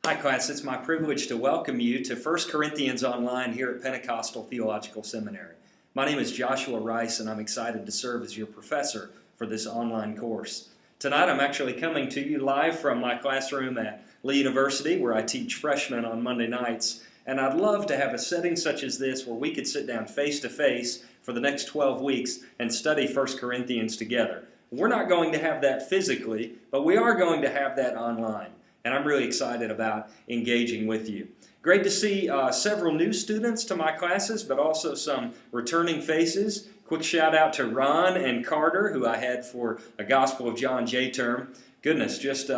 Hi class, it's my privilege to welcome you to 1 Corinthians Online here at Pentecostal Theological Seminary. My name is Joshua Rice and I'm excited to serve as your professor for this online course. Tonight I'm actually coming to you live from my classroom at Lee University where I teach freshmen on Monday nights, and I'd love to have a setting such as this where we could sit down face to face for the next 12 weeks and study 1 Corinthians together. We're not going to have that physically, but we are going to have that online. And I'm really excited about engaging with you. Great to see several new students to my classes, but also some returning faces. Quick shout out to Ron and Carter, who I had for a Gospel of John J term. Goodness, just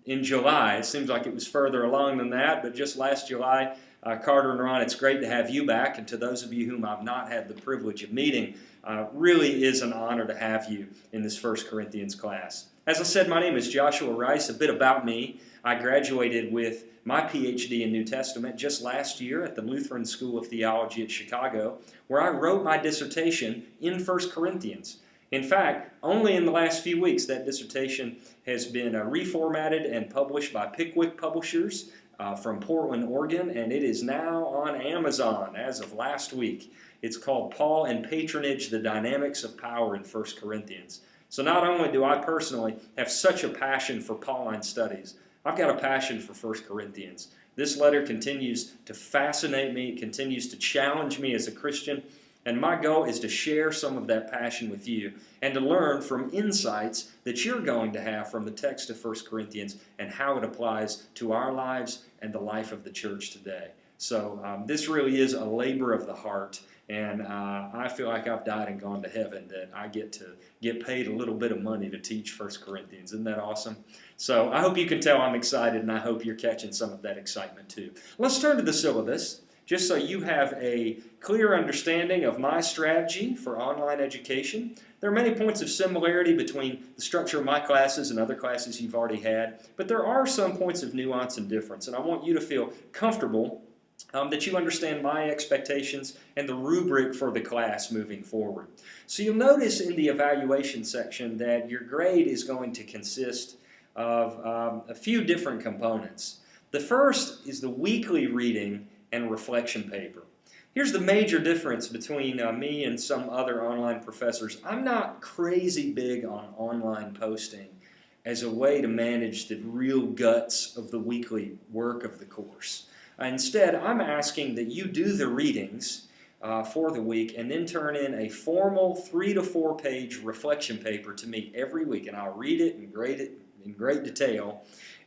in July. It seems like it was further along than that, but just last July, Carter and Ron, it's great to have you back. And to those of you whom I've not had the privilege of meeting, really is an honor to have you in this 1 Corinthians class. As I said, my name is Joshua Rice. A bit about me. I graduated with my PhD in New Testament just last year at the Lutheran School of Theology at Chicago, where I wrote my dissertation in 1 Corinthians. In fact, only in the last few weeks that dissertation has been reformatted and published by Pickwick Publishers from Portland, Oregon, and it is now on Amazon as of last week. It's called Paul and Patronage, the Dynamics of Power in 1 Corinthians. So not only do I personally have such a passion for Pauline studies, I've got a passion for 1 Corinthians. This letter continues to fascinate me, it continues to challenge me as a Christian, and my goal is to share some of that passion with you and to learn from insights that you're going to have from the text of 1 Corinthians and how it applies to our lives and the life of the church today. So this really is a labor of the heart, and I feel like I've died and gone to heaven that I get to get paid a little bit of money to teach 1 Corinthians. Isn't that awesome? So I hope you can tell I'm excited, and I hope you're catching some of that excitement too. Let's turn to the syllabus, just so you have a clear understanding of my strategy for online education. There are many points of similarity between the structure of my classes and other classes you've already had, but there are some points of nuance and difference, and I want you to feel comfortable that you understand my expectations and the rubric for the class moving forward. So you'll notice in the evaluation section that your grade is going to consist of a few different components. The first is the weekly reading and reflection paper. Here's the major difference between me and some other online professors. I'm not crazy big on online posting as a way to manage the real guts of the weekly work of the course. Instead, I'm asking that you do the readings for the week and then turn in a formal 3 to 4 page reflection paper to me every week, and I'll read it and grade it in great detail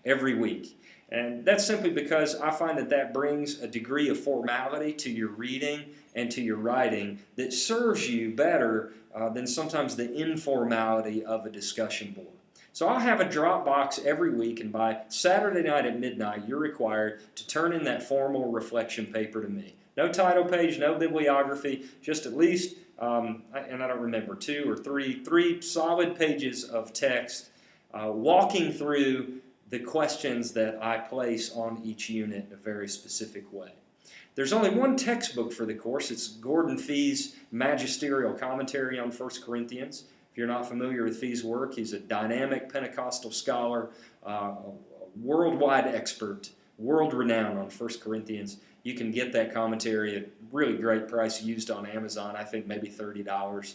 every week. And that's simply because I find that that brings a degree of formality to your reading and to your writing that serves you better than sometimes the informality of a discussion board. So I'll have a drop box every week, and by Saturday night at midnight, you're required to turn in that formal reflection paper to me. No title page, no bibliography, just at least, and I don't remember, 2 or 3 solid pages of text walking through the questions that I place on each unit in a very specific way. There's only one textbook for the course. It's Gordon Fee's Magisterial Commentary on 1 Corinthians. If you're not familiar with Fee's work, he's a dynamic Pentecostal scholar, a worldwide expert, world-renowned on 1 Corinthians. You can get that commentary at a really great price used on Amazon, I think maybe $30.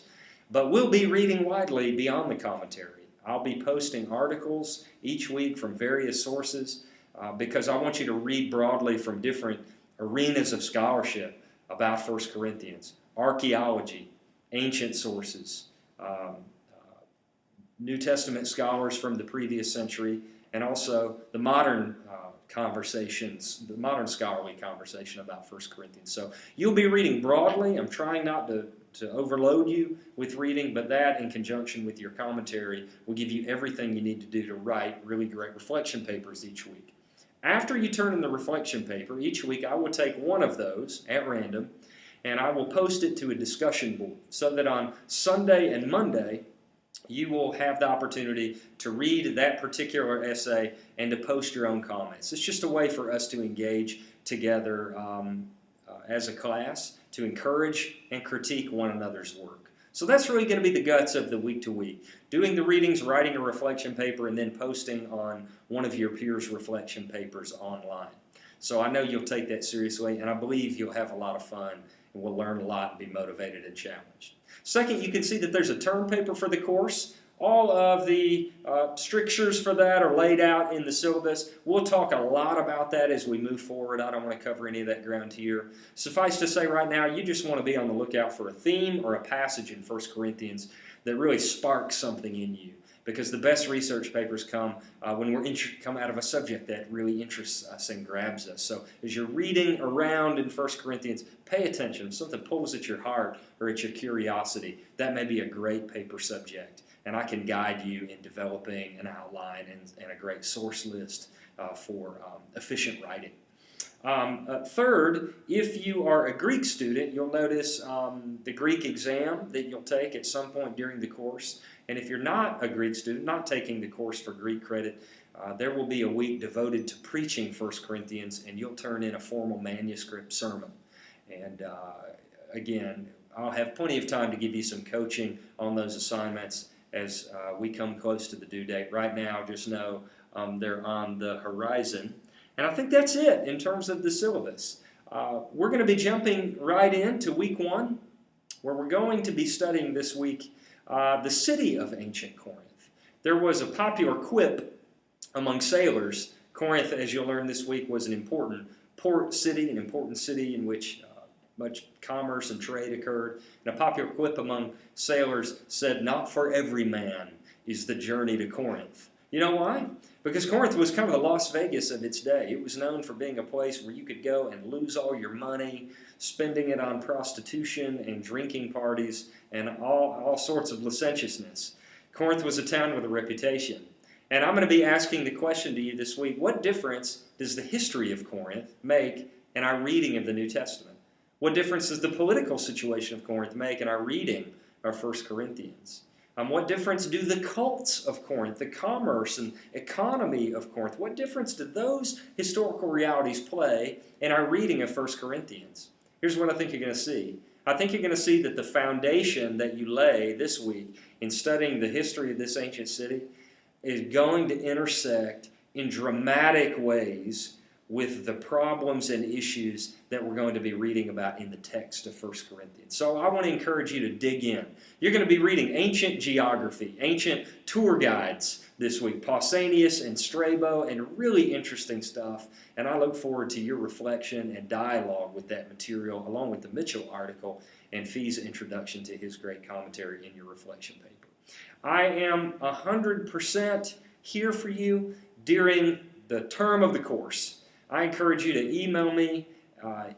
But we'll be reading widely beyond the commentary. I'll be posting articles each week from various sources because I want you to read broadly from different arenas of scholarship about 1 Corinthians. Archaeology, ancient sources, New Testament scholars from the previous century, and also the modern conversations, the modern scholarly conversation about 1 Corinthians. So you'll be reading broadly. I'm trying not to overload you with reading, but that in conjunction with your commentary will give you everything you need to do to write really great reflection papers each week. After you turn in the reflection paper, each week I will take one of those at random and I will post it to a discussion board so that on Sunday and Monday you will have the opportunity to read that particular essay and to post your own comments. It's just a way for us to engage together as a class, to encourage and critique one another's work. So that's really going to be the guts of the week to week. Doing the readings, writing a reflection paper, and then posting on one of your peers' reflection papers online. So I know you'll take that seriously, and I believe you'll have a lot of fun, and will learn a lot and be motivated and challenged. Second, you can see that there's a term paper for the course. All of the strictures for that are laid out in the syllabus. We'll talk a lot about that as we move forward. I don't want to cover any of that ground here. Suffice to say right now, you just want to be on the lookout for a theme or a passage in 1 Corinthians that really sparks something in you. Because the best research papers come when we come out of a subject that really interests us and grabs us. So as you're reading around in 1 Corinthians, pay attention. If something pulls at your heart or at your curiosity, that may be a great paper subject. And I can guide you in developing an outline and a great source list for efficient writing. Third, if you are a Greek student, you'll notice the Greek exam that you'll take at some point during the course. And if you're not a Greek student, not taking the course for Greek credit, there will be a week devoted to preaching 1 Corinthians, and you'll turn in a formal manuscript sermon. And again, I'll have plenty of time to give you some coaching on those assignments as we come close to the due date. Right now, just know they're on the horizon. And I think that's it in terms of the syllabus. We're going to be jumping right into week 1, where we're going to be studying this week the city of ancient Corinth. There was a popular quip among sailors. Corinth, as you'll learn this week, was an important port city, an important city in which much commerce and trade occurred. And a popular quip among sailors said, "Not for every man is the journey to Corinth." You know why? Because Corinth was kind of the Las Vegas of its day. It was known for being a place where you could go and lose all your money, spending it on prostitution and drinking parties and all sorts of licentiousness. Corinth was a town with a reputation. And I'm going to be asking the question to you this week, what difference does the history of Corinth make in our reading of the New Testament? What difference does the political situation of Corinth make in our reading of 1 Corinthians? What difference do the cults of Corinth, the commerce and economy of Corinth, what difference do those historical realities play in our reading of 1 Corinthians? Here's what I think you're going to see. I think you're going to see that the foundation that you lay this week in studying the history of this ancient city is going to intersect in dramatic ways with the problems and issues that we're going to be reading about in the text of 1 Corinthians. So I want to encourage you to dig in. You're going to be reading ancient geography, ancient tour guides this week, Pausanias and Strabo, and really interesting stuff. And I look forward to your reflection and dialogue with that material, along with the Mitchell article and Fee's introduction to his great commentary in your reflection paper. I am 100% here for you during the term of the course. I encourage you to email me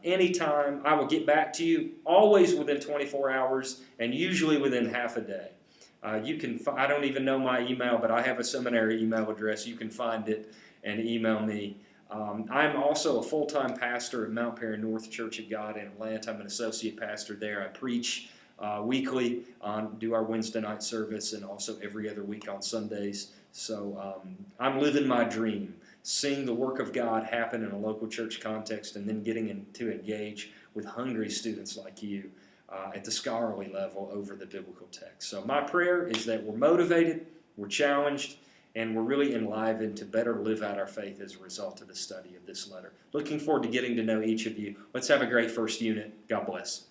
anytime. I will get back to you, always within 24 hours and usually within half a day. I don't even know my email, but I have a seminary email address. You can find it and email me. I'm also a full-time pastor at Mount Perry North Church of God in Atlanta. I'm an associate pastor there. I preach weekly, do our Wednesday night service, and also every other week on Sundays. So I'm living my dream, seeing the work of God happen in a local church context and then getting to engage with hungry students like you at the scholarly level over the biblical text. So my prayer is that we're motivated, we're challenged, and we're really enlivened to better live out our faith as a result of the study of this letter. Looking forward to getting to know each of you. Let's have a great first unit. God bless.